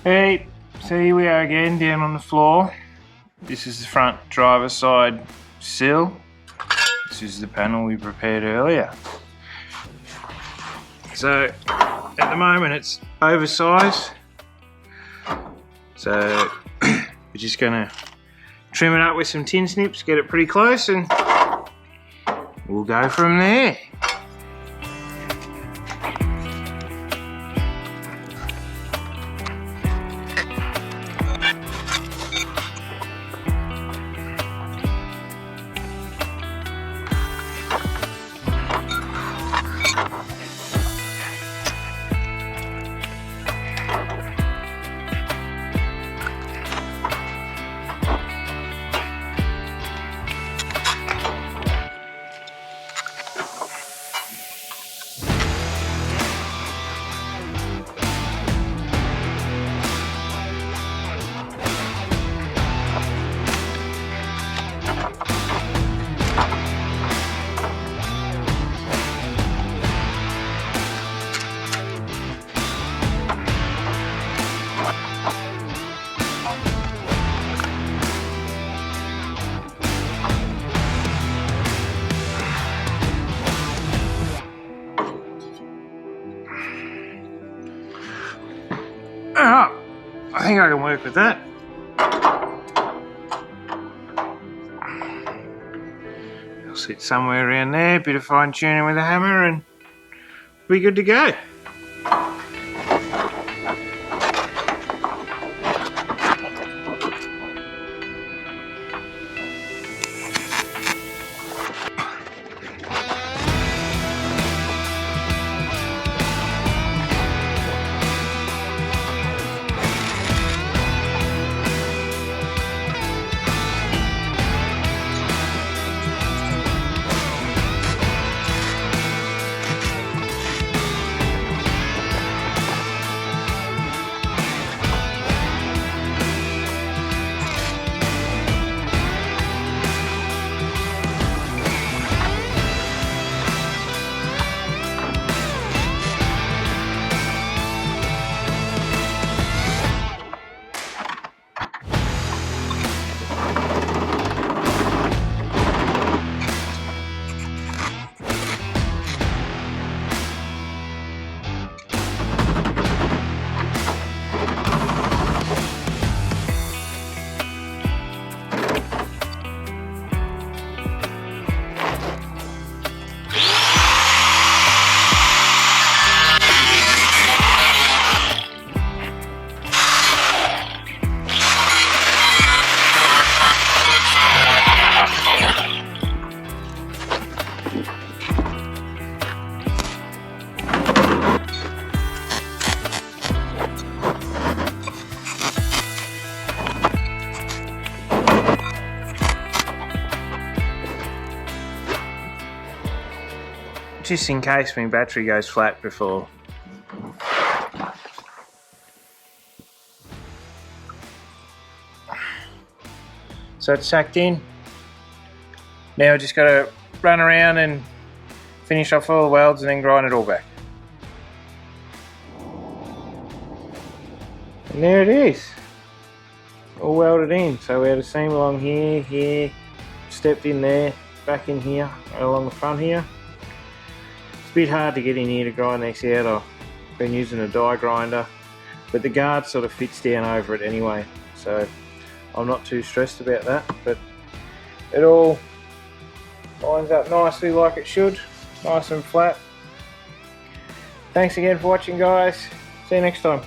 Hey, so here we are again down on the floor. This is the front driver's side sill. This is the panel we prepared earlier. So at the moment it's oversized. So we're just gonna trim it up with some tin snips, get it pretty close, and we'll go from there. I think I can work with that. It'll sit somewhere around there, bit of fine tuning with a hammer, and we'll be good to go. Just in case my battery goes flat before. So it's sucked in. Now I just got to run around and finish off all the welds and then grind it all back. And there it is, all welded in. So we had a seam along here, stepped in there, back in here, along the front here. It's a bit hard to get in here to grind these out. I've been using a die grinder, but the guard sort of fits down over it anyway, so I'm not too stressed about that. But it all lines up nicely like it should, nice and flat. Thanks again for watching, guys. See you next time.